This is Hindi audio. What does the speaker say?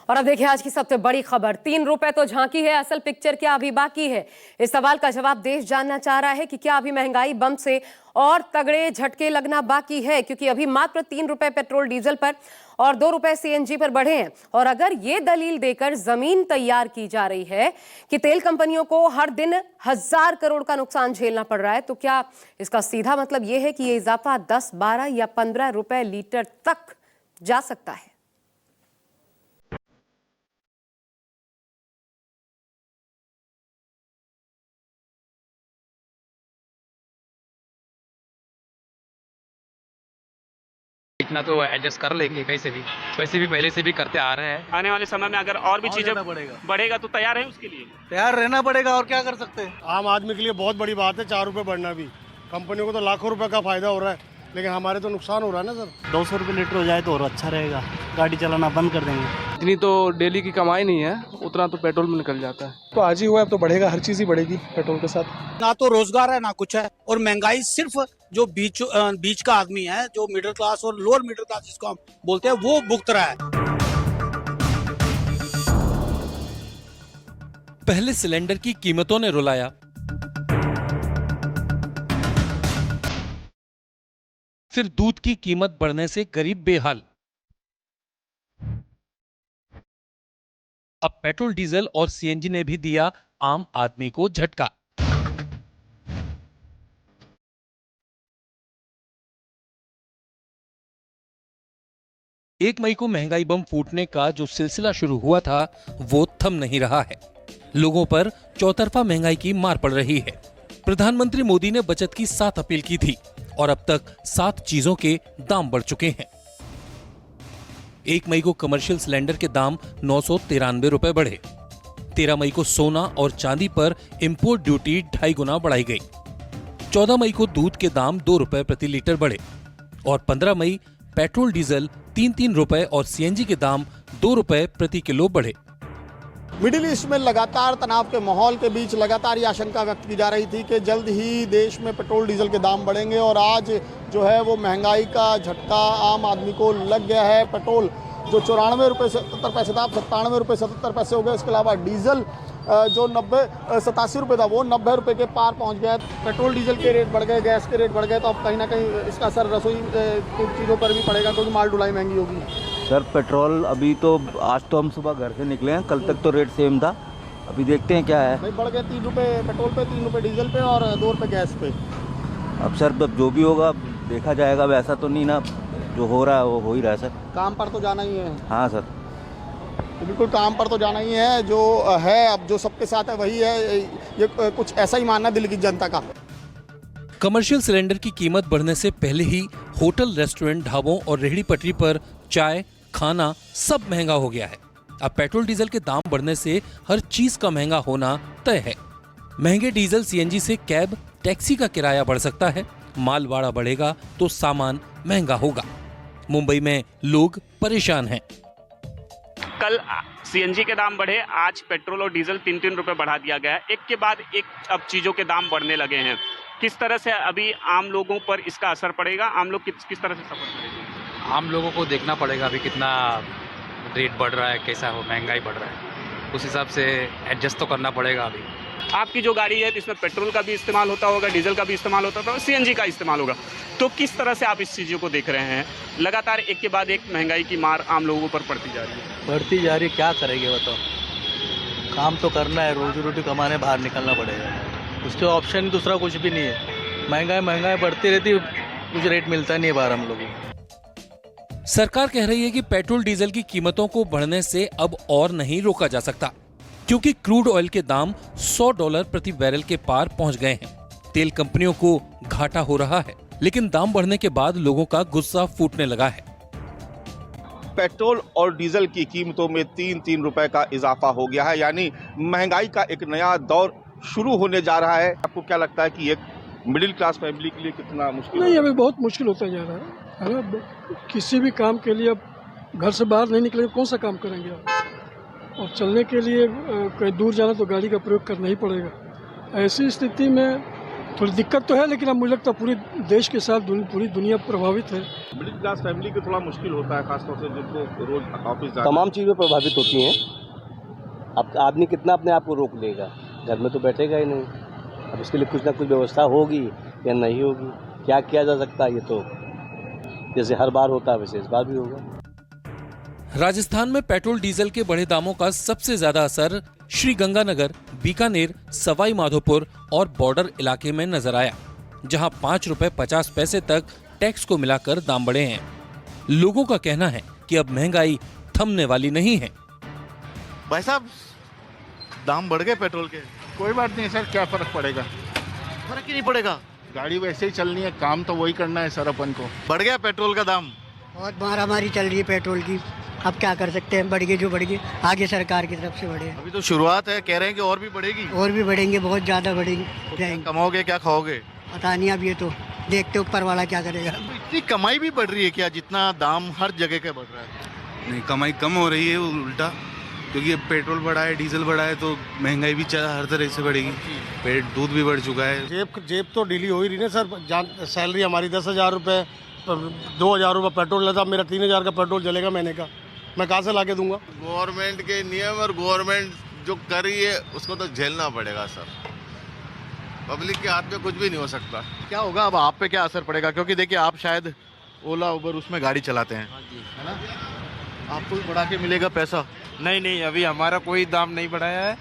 और अब देखिए आज की सबसे बड़ी खबर, 3 रुपए तो झांकी है, असल पिक्चर क्या अभी बाकी है? इस सवाल का जवाब देश जानना चाह रहा है कि क्या अभी महंगाई बम से और तगड़े झटके लगना बाकी है, क्योंकि अभी मात्र 3 रुपए पेट्रोल डीजल पर और 2 रुपए सीएनजी पर बढ़े हैं। और अगर ये दलील देकर जमीन तैयार की जा रही है कि तेल कंपनियों को हर दिन 1000 करोड़ का नुकसान झेलना पड़ रहा है, तो क्या इसका सीधा मतलब यह है कि ये इजाफा 10, 12 या 15 रुपए लीटर तक जा सकता है? इतना तो एडजस्ट कर लेंगे कैसे भी, वैसे भी पहले से भी करते आ रहे हैं। आने वाले समय में अगर और भी चीजें बढ़ेगा तो तैयार है, उसके लिए तैयार रहना पड़ेगा। और क्या कर सकते हैं? आम आदमी के लिए बहुत बड़ी बात है 4 रुपए बढ़ना भी। कंपनियों को तो लाखों रुपए का फायदा हो रहा है, लेकिन हमारे तो नुकसान हो रहा है ना सर। 200 रुपये लीटर हो जाए तो और अच्छा रहेगा, गाड़ी चलाना बंद कर देंगे। इतनी तो डेली की कमाई नहीं है, उतना तो पेट्रोल में निकल जाता है। तो आज ही हुआ, अब तो बढ़ेगा, हर चीज ही बढ़ेगी पेट्रोल के साथ। ना तो रोजगार है ना कुछ है, और महंगाई सिर्फ जो बीच का आदमी है, जो मिडिल क्लास और लोअर मिडिल क्लास जिसको हम बोलते हैं, वो भुगत रहा है। पहले सिलेंडर की कीमतों ने रुलाया, फिर दूध की कीमत बढ़ने से गरीब बेहाल। अब पेट्रोल, डीजल और सीएनजी ने भी दिया आम आदमी को झटका। एक मई को महंगाई बम फूटने का जो सिलसिला शुरू हुआ था, वो थम नहीं रहा है। लोगों पर चौतरफा महंगाई की मार पड़ रही है। प्रधानमंत्री मोदी ने बचत की 7 अपील की थी और अब तक 7 चीजों के दाम बढ़ चुके हैं। 1 मई को कमर्शियल सिलेंडर के दाम 993 रुपए बढ़े। 13 मई को सोना और चांदी पर इंपोर्ट ड्यूटी 2.5 गुना बढ़ाई गई। 14 मई को दूध के दाम 2 रुपए प्रति लीटर बढ़े और 15 मई पेट्रोल, डीजल 3-3 रुपए और सीएनजी के दाम 2 रुपए प्रति किलो बढ़े। मिडिल ईस्ट में लगातार तनाव के माहौल के बीच लगातार ये आशंका व्यक्त की जा रही थी कि जल्द ही देश में पेट्रोल डीजल के दाम बढ़ेंगे, और आज जो है वो महंगाई का झटका आम आदमी को लग गया है। पेट्रोल जो 94 रुपये 77 पैसे था, 97 रुपये 77 पैसे हो गए। इसके अलावा डीजल जो 87 रुपये था, वो 90 रुपये के पार पहुंच गया। पेट्रोल डीजल के रेट बढ़ गए, गैस के रेट बढ़ गए, तो अब कहीं ना कहीं इसका असर रसोई की चीज़ों पर भी पड़ेगा, क्योंकि माल ढुलाई महंगी होगी। सर पेट्रोल अभी तो, आज तो हम सुबह घर से निकले हैं, कल तक तो रेट सेम था, अभी देखते हैं क्या है। भाई बढ़ गए 3 रुपये पेट्रोल पे, 3 रुपये डीजल पे और 2 रुपये गैस पे। अब सर जो भी होगा देखा जाएगा, वैसा तो नहीं ना, जो हो रहा है वो हो ही रहा है सर। काम पर तो जाना ही है। हाँ सर, तो बिल्कुल काम पर तो जाना ही है, जो है अब जो सबके साथ है वही है। ये कुछ ऐसा ही मानना दिल्ली की जनता का। कमर्शियल सिलेंडर की कीमत बढ़ने से पहले ही होटल, रेस्टोरेंट, ढाबों और रेहड़ी पटरी पर चाय, खाना सब महंगा हो गया है। अब पेट्रोल, डीजल के दाम बढ़ने से हर चीज का महंगा होना तय है। महंगे डीजल, सीएनजी से कैब, टैक्सी का किराया बढ़ सकता है। माल भाड़ा बढ़ेगा तो सामान महंगा होगा। मुंबई में लोग परेशान हैं। कल सीएनजी के दाम बढ़े, आज पेट्रोल और डीजल 3-3 रुपए बढ़ा दिया गया है। एक के बाद एक अब चीजों के दाम बढ़ने लगे हैं। किस तरह से अभी आम लोगों पर इसका असर पड़ेगा? आम लोग किस तरह से सफर करेंगे? आम लोगों को देखना पड़ेगा अभी कितना रेट बढ़ रहा है, कैसा हो, महंगाई बढ़ रहा है, उस हिसाब से एडजस्ट तो करना पड़ेगा। अभी आपकी जो गाड़ी है इसमें पेट्रोल का भी इस्तेमाल होता होगा, डीजल का भी इस्तेमाल होता होगा, सीएनजी का इस्तेमाल होगा, तो किस तरह से आप इस चीज़ों को देख रहे हैं? लगातार एक के बाद एक महंगाई की मार आम लोगों पर पड़ती जा रही है। बढ़ती जा रही, क्या करेंगे बताओ? काम तो करना है, रोजी रोटी कमाने बाहर निकलना पड़ेगा, उसके ऑप्शन दूसरा कुछ भी नहीं है। महंगाई बढ़ती रहती, कुछ रेट मिलता नहीं है बाहर हम लोगों को। सरकार कह रही है कि पेट्रोल, डीजल की कीमतों को बढ़ने से अब और नहीं रोका जा सकता, क्योंकि क्रूड ऑयल के दाम $100 प्रति बैरल के पार पहुंच गए हैं। तेल कंपनियों को घाटा हो रहा है, लेकिन दाम बढ़ने के बाद लोगों का गुस्सा फूटने लगा है। पेट्रोल और डीजल की कीमतों में 3-3 रुपए का इजाफा हो गया है, यानी महंगाई का एक नया दौर शुरू होने जा रहा है। आपको क्या लगता है कि एक मिडिल क्लास फैमिली के लिए कितना मुश्किल? नहीं, अभी बहुत मुश्किल होता जा रहा है ना। किसी भी काम के लिए अब घर से बाहर नहीं निकलेंगे, कौन सा काम करेंगे आप? और चलने के लिए कहीं दूर जाना तो गाड़ी का प्रयोग करना ही पड़ेगा। ऐसी स्थिति में थोड़ी दिक्कत तो है, लेकिन अब मुझे लगता है पूरे देश के साथ पूरी दुनिया प्रभावित है। मिडिल क्लास फैमिली को थोड़ा मुश्किल होता है, खासतौर से जिनको रोज ऑफिस जाना। तमाम चीज़ें प्रभावित होती हैं। अब आदमी कितना अपने आप को रोक लेगा, घर में तो बैठेगा ही नहीं। अब इसके लिए कुछ ना कुछ व्यवस्था होगी या नहीं होगी, क्या किया जा सकता है, ये तो जैसे हर बार होता है वैसे इस बार भी होगा। राजस्थान में पेट्रोल डीजल के बढ़े दामों का सबसे ज्यादा असर श्री गंगानगर, बीकानेर, सवाई माधोपुर और बॉर्डर इलाके में नजर आया, जहां 5 रुपए 50 पैसे तक टैक्स को मिलाकर दाम बढ़े हैं। लोगों का कहना है कि अब महंगाई थमने वाली नहीं है। भाई साहब, दाम बढ़ गए पेट्रोल के। कोई बात नहीं सर, क्या फर्क पड़ेगा, फर्क ही नहीं पड़ेगा। गाड़ी वैसे ही चलनी है, काम तो वही करना है सर अपन को। बढ़ गया पेट्रोल का दाम, बहुत मारामारी चल रही है पेट्रोल की। अब क्या कर सकते हैं, बढ़ गए जो बढ़ गए, आगे सरकार की तरफ से बढ़े। अभी तो शुरुआत है, कह रहे हैं कि और भी बढ़ेगी। और भी बढ़ेंगे, बहुत ज्यादा बढ़ेंगे। तो क्या कमाओगे, क्या खाओगे, पता नहीं। अब ये तो देखते ऊपर वाला क्या करेगा। तो इतनी कमाई भी बढ़ रही है क्या, जितना दाम हर जगह का बढ़ रहा है? नहीं, कमाई कम हो रही है उल्टा, क्योंकि पेट्रोल बढ़ा है, डीजल बढ़ा है, तो महंगाई भी हर तरह से बढ़ेगी। दूध भी बढ़ चुका है। जेब तो ढीली हो ही रही ना सर। सैलरी हमारी 10,000 रुपये, 2,000 रुपये पेट्रोल लेता, मेरा 3,000 का पेट्रोल चलेगा महीने का, मैं कहाँ से लाके दूंगा। गवर्नमेंट के नियम और गवर्नमेंट जो कर रही है उसको तो झेलना पड़ेगा सर। पब्लिक के हाथ में कुछ भी नहीं हो सकता। क्या होगा अब, आप पे क्या असर पड़ेगा, क्योंकि देखिए आप शायद ओला उबर उसमें गाड़ी चलाते हैं, है ना? आपको भी बढ़ा के मिलेगा पैसा? नहीं, अभी हमारा कोई दाम नहीं बढ़ाया है।